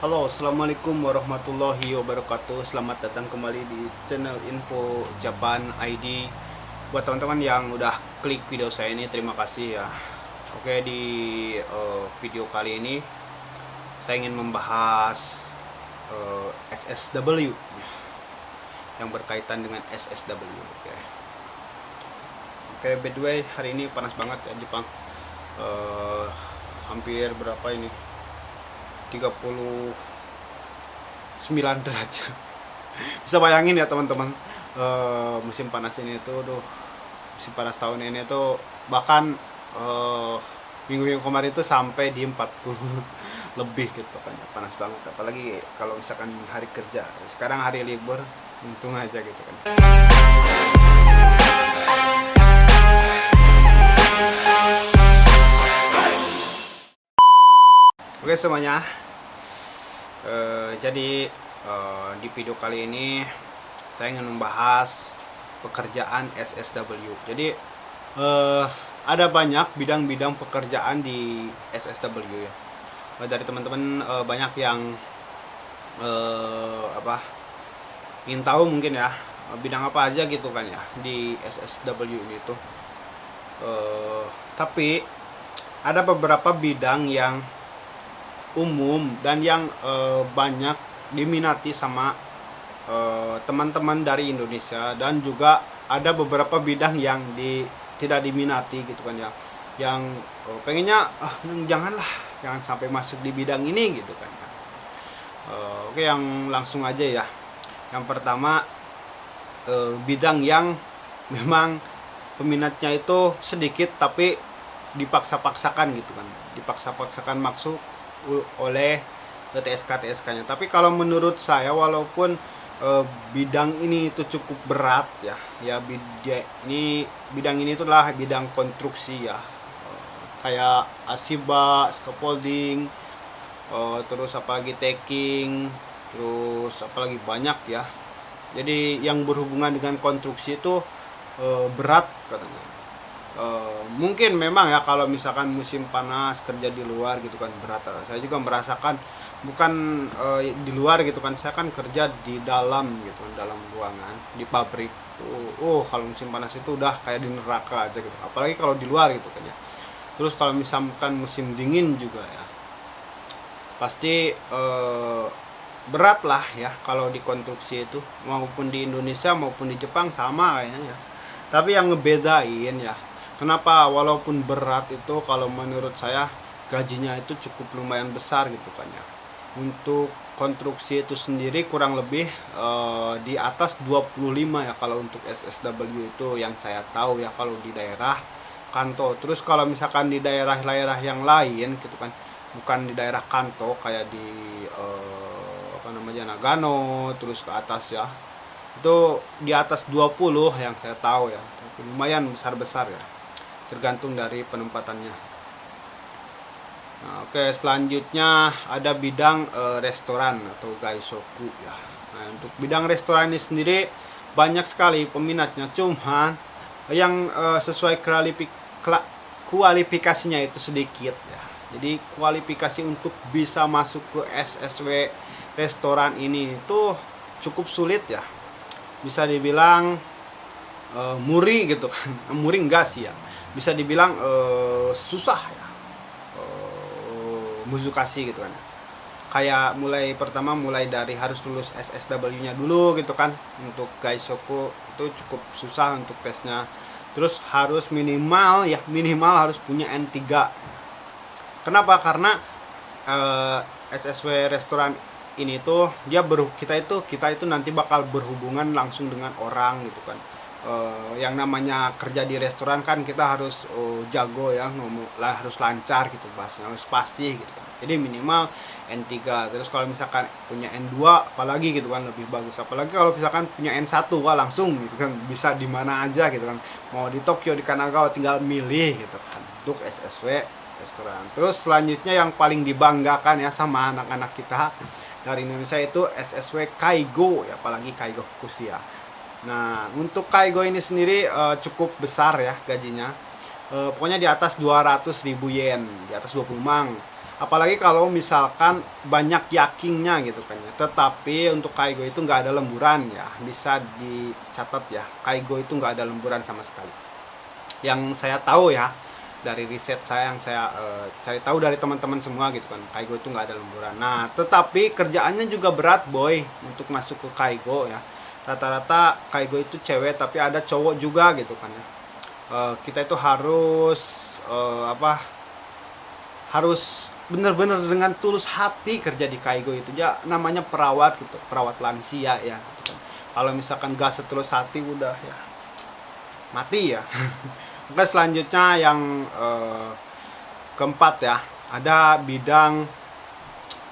Halo, assalamualaikum warahmatullahi wabarakatuh. Selamat datang kembali di channel Info Japan ID. Buat teman-teman yang udah klik video saya ini, terima kasih ya. Oke, di video kali ini saya ingin membahas SSW yang berkaitan dengan SSW. Oke, by the way, hari ini panas banget ya Jepang. Hampir berapa ini? 39 derajat. Bisa bayangin ya teman-teman, musim panas ini tuh, musim panas tahun ini tuh bahkan minggu-minggu kemarin itu sampai di 40 lebih gitu kan, panas banget. Apalagi kalau misalkan hari kerja, sekarang hari libur, untung aja gitu kan. Oke semuanya, jadi di video kali ini saya ingin membahas pekerjaan SSW. Jadi ada banyak bidang-bidang pekerjaan di SSW ya. Dari teman-teman banyak yang ingin tahu mungkin ya, bidang apa aja gitu kan ya di SSW gitu. Tapi ada beberapa bidang yang umum dan yang banyak diminati sama teman-teman dari Indonesia, dan juga ada beberapa bidang yang tidak diminati gitu kan ya, yang pengennya jangan sampai masuk di bidang ini gitu kan ya. Oke, yang langsung aja ya. Yang pertama, bidang yang memang peminatnya itu sedikit tapi dipaksa-paksakan gitu kan, dipaksa-paksakan maksud oleh TSK-nya. Tapi kalau menurut saya, walaupun bidang ini itu cukup berat ya, bidang ini itulah bidang konstruksi ya, kayak asiba, scaffolding, terus apalagi tacking, terus apalagi banyak ya. Jadi yang berhubungan dengan konstruksi itu berat katanya. Mungkin memang ya kalau misalkan musim panas kerja di luar gitu kan berat. Saya juga merasakan, bukan di luar gitu kan, saya kan kerja di dalam gitu, dalam ruangan di pabrik. Kalau musim panas itu udah kayak di neraka aja gitu, apalagi kalau di luar gitu kan ya. Terus kalau misalkan musim dingin juga ya, pasti berat lah ya kalau di konstruksi itu, maupun di Indonesia maupun di Jepang sama kayaknya ya. Tapi yang ngebedain ya, kenapa walaupun berat itu, kalau menurut saya gajinya itu cukup lumayan besar gitu kan ya. Untuk konstruksi itu sendiri kurang lebih di atas 25 ya kalau untuk SSW itu yang saya tahu ya, kalau di daerah Kanto. Terus kalau misalkan di daerah-daerah yang lain gitu kan, bukan di daerah Kanto kayak di Nagano terus ke atas ya, itu di atas 20 yang saya tahu ya. Tapi lumayan besar-besar ya, tergantung dari penempatannya. Nah, oke, selanjutnya ada bidang restoran atau gaisoku ya. Nah, untuk bidang restoran ini sendiri banyak sekali peminatnya, cuman yang sesuai kualifikasinya itu sedikit ya. Jadi kualifikasi untuk bisa masuk ke SSW restoran ini itu cukup sulit ya. Bisa dibilang muri gitu kan. Muri enggak sih ya, bisa dibilang susah ya, muzukasi gitu kan. Kayak mulai dari harus lulus SSW-nya dulu gitu kan. Untuk gaisoku itu cukup susah untuk tesnya. Terus harus minimal harus punya N3. Kenapa? Karena SSW restoran ini tuh kita itu nanti bakal berhubungan langsung dengan orang gitu kan. Yang namanya kerja di restoran kan kita harus jago ya, harus lancar gitu bahasanya, harus fasih gitu kan. Jadi minimal N3. Terus kalau misalkan punya N2 apalagi gitu kan lebih bagus. Apalagi kalau misalkan punya N1 langsung gitu kan, bisa di mana aja gitu kan. Mau di Tokyo, di Kanagawa, tinggal milih gitu kan untuk SSW restoran. Terus selanjutnya yang paling dibanggakan ya sama anak-anak kita dari Indonesia itu SSW Kaigo ya, apalagi Kaigo Fukushima. Nah, untuk Kaigo ini sendiri cukup besar ya gajinya. Pokoknya di atas 200.000 yen, di atas 20 mang. apalagi kalau misalkan banyak yakingnya gitu kan ya. Tetapi untuk kaigo itu nggak ada lemburan ya, bisa dicatat ya, kaigo itu nggak ada lemburan sama sekali. Yang saya tahu ya, dari riset saya yang saya cari tahu dari teman-teman semua gitu kan, kaigo itu nggak ada lemburan. Nah tetapi kerjaannya juga berat boy untuk masuk ke kaigo ya. Rata-rata kaigo itu cewek, tapi ada cowok juga gitu kan ya. Kita itu harus harus benar-benar dengan tulus hati kerja di kaigo itu ya, namanya perawat gitu, perawat lansia ya gitu kan. Kalau misalkan gak setulus hati udah ya mati ya. Oke, selanjutnya yang keempat ya, ada bidang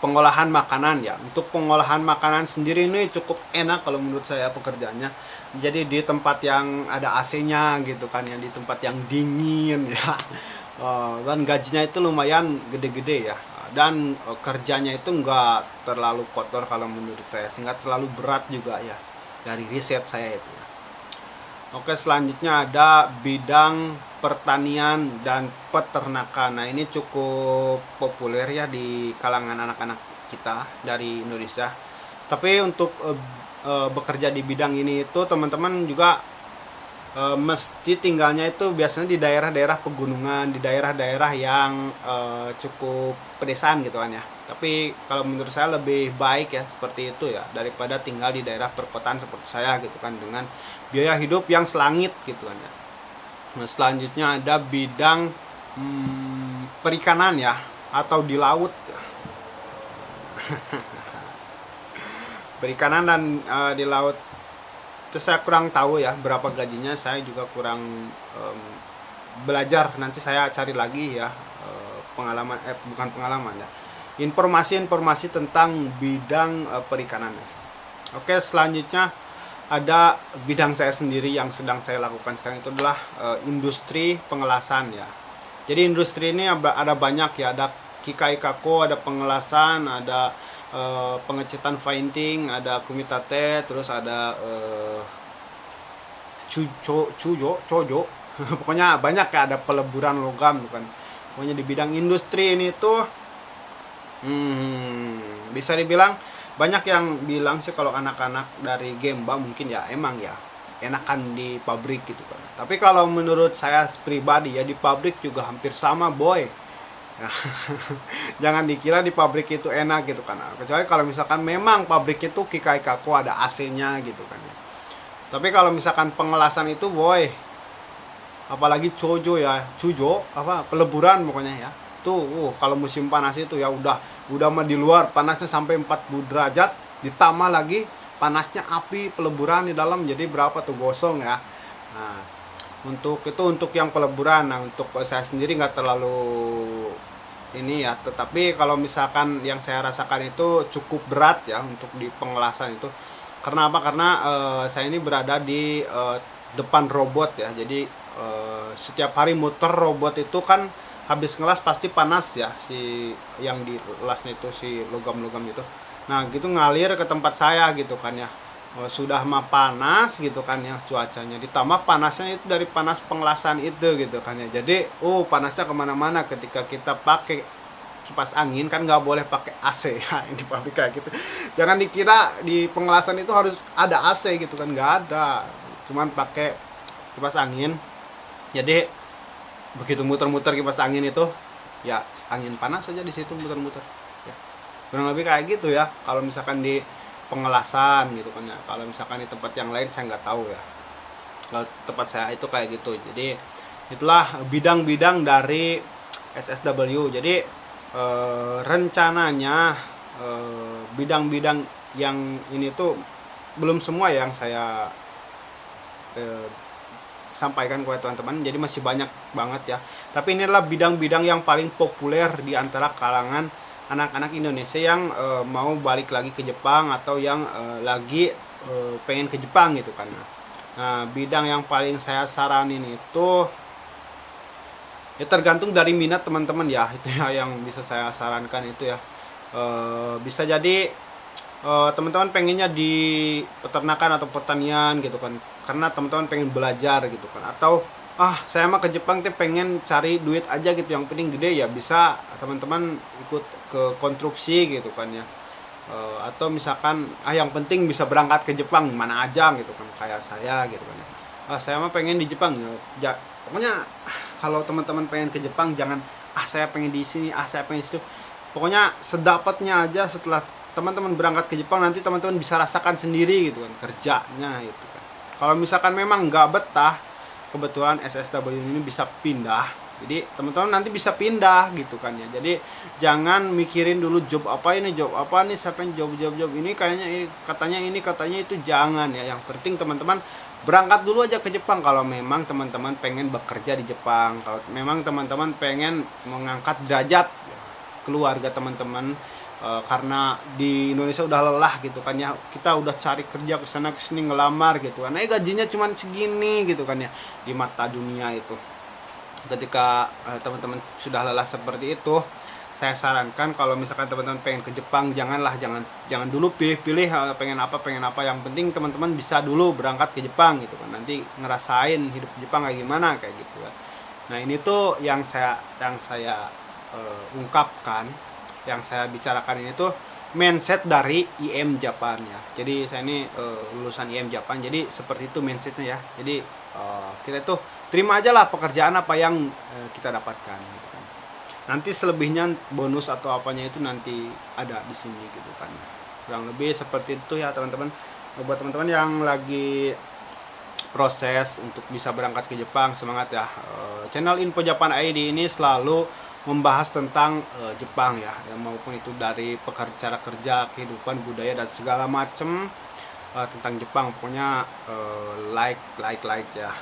pengolahan makanan ya. Untuk pengolahan makanan sendiri ini cukup enak kalau menurut saya pekerjaannya. Jadi di tempat yang ada AC-nya gitu kan, yang di tempat yang dingin ya. Dan gajinya itu lumayan gede-gede ya. Dan kerjanya itu nggak terlalu kotor kalau menurut saya, sehingga terlalu berat juga ya, dari riset saya itu ya. Oke, selanjutnya ada bidang pertanian dan peternakan. Nah ini cukup populer ya di kalangan anak-anak kita dari Indonesia. Tapi untuk bekerja di bidang ini itu teman-teman juga mesti tinggalnya itu biasanya di daerah-daerah pegunungan, di daerah-daerah yang cukup pedesaan gitu kan ya. Tapi kalau menurut saya lebih baik ya seperti itu ya, daripada tinggal di daerah perkotaan seperti saya gitu kan, dengan biaya hidup yang selangit gitu kan ya. Nah, selanjutnya ada bidang perikanan ya, atau di laut ya. Perikanan dan di laut itu saya kurang tahu ya berapa gajinya, saya juga kurang belajar, nanti saya cari lagi ya pengalaman bukan pengalaman ya, informasi-informasi tentang bidang perikanan. Oke, selanjutnya ada bidang saya sendiri yang sedang saya lakukan sekarang, itu adalah industri pengelasan ya. Jadi industri ini ada banyak ya, ada Kikai Kako, ada pengelasan, ada pengecetan painting, ada kumitate, terus ada cojo pokoknya banyak ya, ada peleburan logam bukan. Pokoknya di bidang industri ini tuh bisa dibilang banyak yang bilang sih kalau anak-anak dari Gemba mungkin ya emang ya enakan di pabrik gitu kan. Tapi kalau menurut saya pribadi ya, di pabrik juga hampir sama boy. Jangan dikira di pabrik itu enak gitu kan, kecuali kalau misalkan memang pabrik itu Kikai Kako ada AC-nya gitu kan. Tapi kalau misalkan pengelasan itu boy, apalagi cujo peleburan pokoknya ya tuh, kalau musim panas itu ya udah mah di luar panasnya sampai 40 derajat, ditambah lagi panasnya api peleburan di dalam, jadi berapa tuh gosong ya. Nah untuk yang peleburan. Nah untuk saya sendiri nggak terlalu ini ya, tetapi kalau misalkan yang saya rasakan itu cukup berat ya untuk di pengelasan itu. Karena apa? Karena saya ini berada di depan robot ya, jadi setiap hari muter robot itu kan habis ngelas pasti panas ya, si yang di lasnya itu, si logam-logam itu. Nah gitu ngalir ke tempat saya gitu kan ya. Sudah mah panas gitu kan ya cuacanya, ditambah panasnya itu dari panas pengelasan itu gitu kan ya. Jadi panasnya kemana-mana. Ketika kita pakai kipas angin kan nggak boleh pakai AC ya, ini pabrik kayak gitu. Jangan dikira di pengelasan itu harus ada AC gitu kan, nggak ada, cuman pakai kipas angin. Jadi begitu muter-muter kipas angin itu ya angin panas saja di situ muter-muter ya. Kurang lebih kayak gitu ya kalau misalkan di pengelasan gitu kan ya. Kalau misalkan di tempat yang lain saya nggak tahu ya. Kalau tempat saya itu kayak gitu. Jadi itulah bidang-bidang dari SSW. Jadi rencananya bidang-bidang yang ini tuh belum semua yang saya sampaikan kepada teman-teman. Jadi masih banyak banget ya. Tapi ini adalah bidang-bidang yang paling populer di antara kalangan anak-anak Indonesia yang mau balik lagi ke Jepang, atau yang lagi pengen ke Jepang gitu kan. Nah bidang yang paling saya saranin itu ya tergantung dari minat teman-teman ya, itu ya yang bisa saya sarankan itu ya. Bisa jadi teman-teman pengennya di peternakan atau pertanian gitu kan, karena teman-teman pengen belajar gitu kan, atau saya mah ke Jepang teh pengen cari duit aja gitu, yang penting gede, ya bisa teman-teman ikut ke konstruksi gitu kan ya. Atau misalkan yang penting bisa berangkat ke Jepang mana aja gitu kan, kayak saya gitu kan ya. Saya mah pengen di Jepang ya. Pokoknya kalau teman-teman pengen ke Jepang jangan saya pengen di sini, saya pengen di situ. Pokoknya sedapatnya aja. Setelah teman-teman berangkat ke Jepang nanti teman-teman bisa rasakan sendiri gitu kan kerjanya gitu kan. Kalau misalkan memang nggak betah, kebetulan SSW ini bisa pindah, jadi teman-teman nanti bisa pindah gitu kan ya. Jadi jangan mikirin dulu job apa nih, siapa yang job ini kayaknya katanya itu, jangan ya. Yang penting teman-teman berangkat dulu aja ke Jepang kalau memang teman-teman pengen bekerja di Jepang, kalau memang teman-teman pengen mengangkat derajat keluarga teman-teman. Karena di Indonesia udah lelah gitu kan ya, kita udah cari kerja kesana kesini ngelamar gitu kan, gajinya cuma segini gitu kan ya di mata dunia itu. Ketika teman-teman sudah lelah seperti itu, saya sarankan kalau misalkan teman-teman pengen ke Jepang, jangan dulu pilih-pilih pengen apa, yang penting teman-teman bisa dulu berangkat ke Jepang gitu kan, nanti ngerasain hidup di Jepang kayak gimana kayak gitu kan. Nah ini tuh yang saya ungkapkan, yang saya bicarakan ini tuh mindset dari IM Japan ya. Jadi saya ini lulusan IM Japan, jadi seperti itu mindsetnya ya. Jadi kita tuh terima aja lah pekerjaan apa yang kita dapatkan gitu kan. Nanti selebihnya bonus atau apanya itu nanti ada di sini gitu kan. Kurang lebih seperti itu ya teman-teman. Buat teman-teman yang lagi proses untuk bisa berangkat ke Jepang, semangat ya. Channel Info Japan ID ini selalu membahas tentang Jepang ya, maupun itu dari cara kerja, kehidupan, budaya dan segala macam tentang Jepang. Pokoknya like ya.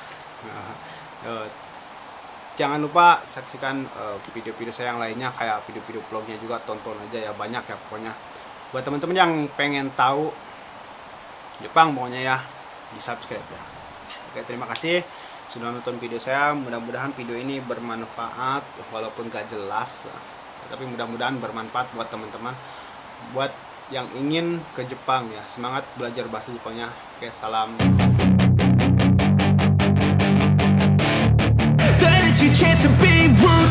Jangan lupa saksikan video-video saya yang lainnya, kayak video-video vlognya juga, tonton aja ya, banyak ya pokoknya. Buat teman-teman yang pengen tahu Jepang pokoknya ya, di subscribe ya. Oke, terima kasih sudah nonton video saya. Mudah-mudahan video ini bermanfaat, walaupun gak jelas tapi mudah-mudahan bermanfaat buat teman-teman, buat yang ingin ke Jepang ya. Semangat belajar bahasa Jepangnya. Oke, salam.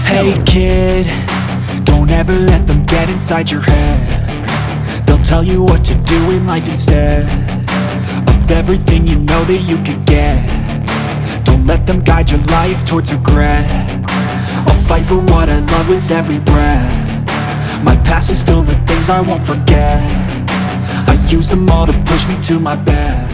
Hey kid, don't ever let them get inside your head. They'll tell you what to do in life instead of everything you know that you could get. Don't let them guide your life towards regret. I'll fight for what I love with every breath. My past is filled with things I won't forget. I use them all to push me to my best.